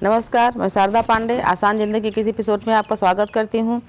नमस्कार, मैं शारदा पांडे आसान ज़िंदगी किसी एपिसोड में आपका स्वागत करती हूँ।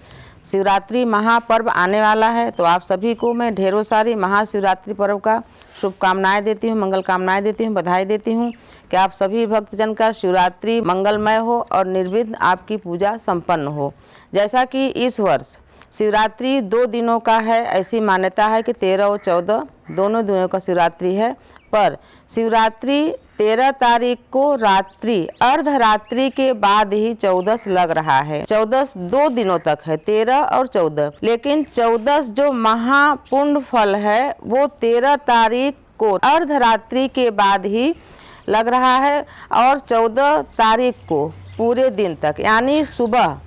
शिवरात्रि महापर्व आने वाला है, तो आप सभी को मैं ढेरों सारी महाशिवरात्रि पर्व का शुभकामनाएं देती हूँ, मंगल कामनाएं देती हूँ, बधाई देती हूँ कि आप सभी भक्तजन का शिवरात्रि मंगलमय हो और निर्विघ्न आपकी पूजा संपन्न हो। जैसा कि इस वर्ष शिवरात्रि 2 दिनों का है, ऐसी मान्यता है कि 13 और 14 दोनों दिनों का शिवरात्रि है, पर शिवरात्रि 13 तारीख को रात्रि अर्धरात्रि के बाद ही 14 लग रहा है। 14 2 दिनों तक है, 13 और 14, लेकिन 14 जो महापुण्य फल है वो 13 तारीख को अर्धरात्रि के बाद ही लग रहा है और 14 तारीख को पूरे दिन तक यानी सुबह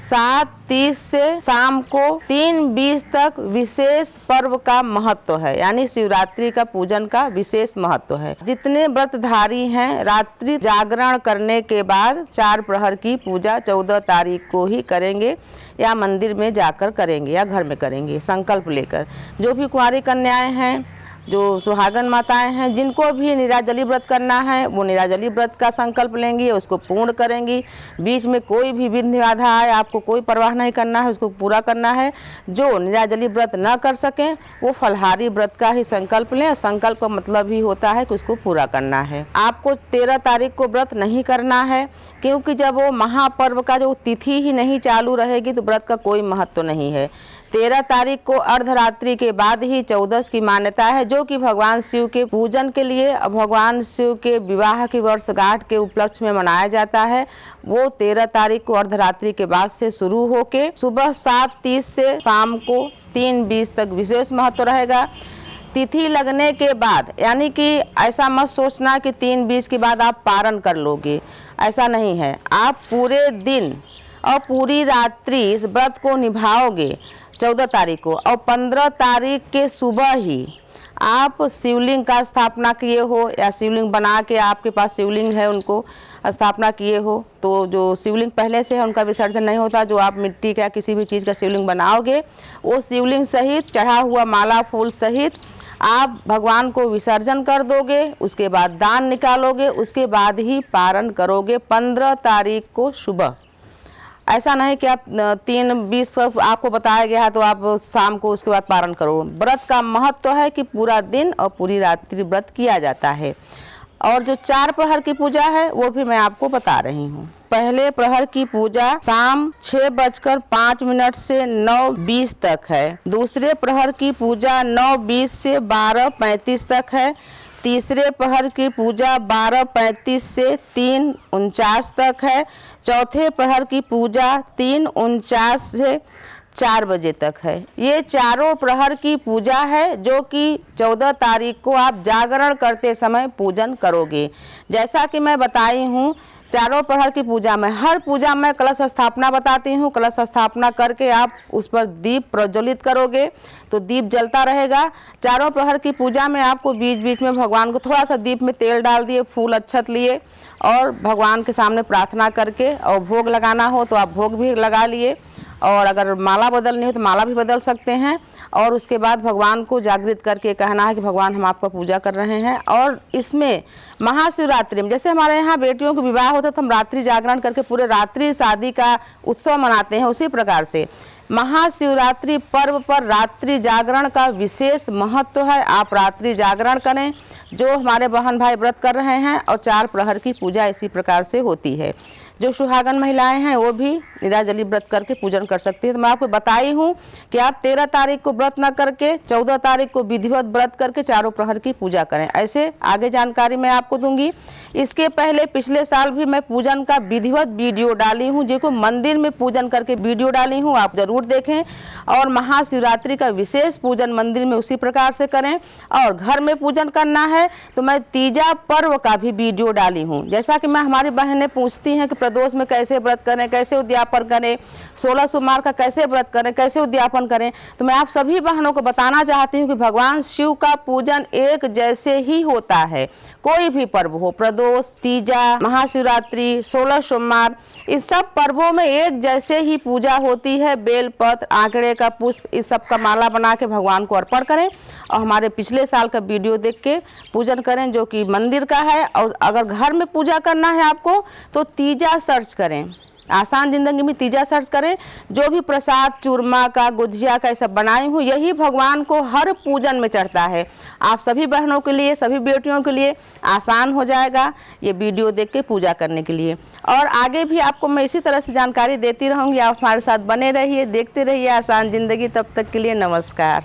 7:30 से शाम को 3:20 तक विशेष पर्व का महत्व है, यानी शिवरात्रि का पूजन का विशेष महत्व है। जितने व्रतधारी हैं रात्रि जागरण करने के बाद 4 प्रहर की पूजा 14 तारीख को ही करेंगे, या मंदिर में जाकर करेंगे या घर में करेंगे संकल्प लेकर। जो भी कुंवारी कन्याएं हैं, जो सुहागन माताएं हैं, जिनको भी निराजली व्रत करना है वो निराजली व्रत का संकल्प लेंगी, उसको पूर्ण करेंगी। बीच में कोई भी विघ्न बाधा आए आपको कोई परवाह नहीं करना है, उसको पूरा करना है। जो निराजली व्रत न कर सकें वो फलहारी व्रत का ही संकल्प लें, और संकल्प का मतलब ही होता है कि उसको पूरा करना है। आपको 13 तारीख को व्रत नहीं करना है, क्योंकि जब वो महापर्व का जो तिथि ही नहीं चालू रहेगी तो व्रत का कोई महत्व नहीं है। 13 तारीख को अर्धरात्रि के बाद ही 14 की मान्यता है, जो कि भगवान शिव के पूजन के लिए और भगवान शिव के विवाह की वर्षगांठ के उपलक्ष्य में मनाया जाता है। वो 13 तारीख को अर्धरात्रि के बाद से शुरू होके सुबह 7:30 से शाम को 3:20 तक विशेष महत्व रहेगा। तिथि लगने के बाद, यानी कि ऐसा मत सोचना कि 3:20 के बाद आप पारण कर लोगे, ऐसा नहीं है। आप पूरे दिन और पूरी रात्रि इस व्रत को निभाओगे 14 तारीख को, और 15 तारीख के सुबह ही आप शिवलिंग का स्थापना किए हो या शिवलिंग बना के आपके पास शिवलिंग है उनको स्थापना किए हो, तो जो शिवलिंग पहले से है उनका विसर्जन नहीं होता। जो आप मिट्टी का किसी भी चीज़ का शिवलिंग बनाओगे वो शिवलिंग सहित चढ़ा हुआ माला फूल सहित आप भगवान को विसर्जन कर दोगे। उसके बाद दान निकालोगे, उसके बाद ही पारण करोगे 15 तारीख को सुबह। ऐसा नहीं कि आप 3:20 आपको बताया गया है तो आप शाम को उसके बाद पारण करो। व्रत का महत्व है कि पूरा दिन और पूरी रात्रि व्रत किया जाता है। और जो 4 प्रहर की पूजा है वो भी मैं आपको बता रही हूँ। पहले प्रहर की पूजा शाम 6:05 से 9:20 तक है। दूसरे प्रहर की पूजा 9:20 से 12:35 तक है। तीसरे प्रहर की पूजा 12:35 से 3:49 तक है। चौथे प्रहर की पूजा 3:49 से 4 बजे तक है। ये चारों प्रहर की पूजा है जो कि 14 तारीख को आप जागरण करते समय पूजन करोगे। जैसा कि मैं बताई हूँ, चारों प्रहर की पूजा में हर पूजा में कलश स्थापना बताती हूँ। कलश स्थापना करके आप उस पर दीप प्रज्वलित करोगे तो दीप जलता रहेगा। चारों प्रहर की पूजा में आपको बीच बीच में भगवान को थोड़ा सा दीप में तेल डाल दिए, फूल अक्षत लिए और भगवान के सामने प्रार्थना करके, और भोग लगाना हो तो आप भोग भी लगा लिए, और अगर माला बदलनी हो तो माला भी बदल सकते हैं। और उसके बाद भगवान को जागृत करके कहना है कि भगवान हम आपका पूजा कर रहे हैं। और इसमें महाशिवरात्रि में जैसे हमारे यहाँ बेटियों का विवाह होता है तो हम रात्रि जागरण करके पूरे रात्रि शादी का उत्सव मनाते हैं, उसी प्रकार से महाशिवरात्रि पर्व पर रात्रि जागरण का विशेष महत्व है। आप रात्रि जागरण करें, जो हमारे बहन भाई व्रत कर रहे हैं, और 4 प्रहर की पूजा इसी प्रकार से होती है। जो सुहागन महिलाएं हैं वो भी निराजली व्रत करके पूजन कर सकती है। तो मैं आपको बताई हूँ कि आप 13 तारीख को व्रत न करके 14 तारीख को विधिवत व्रत करके चारों प्रहर की पूजा करें। ऐसे आगे जानकारी मैं आपको दूंगी। इसके पहले पिछले साल भी मैं पूजन का विधिवत वीडियो डाली हूँ, जो मंदिर में पूजन करके वीडियो डाली हूँ, आप जरूर देखें। और महाशिवरात्रि का विशेष पूजन मंदिर में उसी प्रकार से करें। और घर में पूजन करना है तो मैं तीजा पर्व का भी वीडियो डाली हूँ। जैसा कि मैं हमारी बहनें पूछती हैं कि प्रदोष में कैसे व्रत करें, कैसे उद्यापन करें, 16 सोमवार का कैसे व्रत करें, कैसे उद्यापन करें, तो मैं आप सभी बहनों को बताना चाहती हूँ कि भगवान शिव का पूजन एक जैसे ही होता है। कोई भी पर्व हो, प्रदोष, तीजा, महाशिवरात्रि, 16 सोमवार, इस सब पर्वों में एक जैसे ही पूजा होती है। बेल बेलपत्र, आंकड़े का पुष्प, इस सब का माला बना के भगवान को अर्पण करें और हमारे पिछले साल का वीडियो देख के पूजन करें जो कि मंदिर का है। और अगर घर में पूजा करना है आपको तो तीजा सर्च करें, आसान जिंदगी में तीजा सर्च करें। जो भी प्रसाद चूरमा का, गुझिया का, ये सब बनाई हूँ, यही भगवान को हर पूजन में चढ़ता है। आप सभी बहनों के लिए, सभी बेटियों के लिए आसान हो जाएगा ये वीडियो देख के पूजा करने के लिए। और आगे भी आपको मैं इसी तरह से जानकारी देती रहूँगी। आप हमारे साथ बने रहिए, देखते रहिए आसान जिंदगी। तब तक के लिए नमस्कार।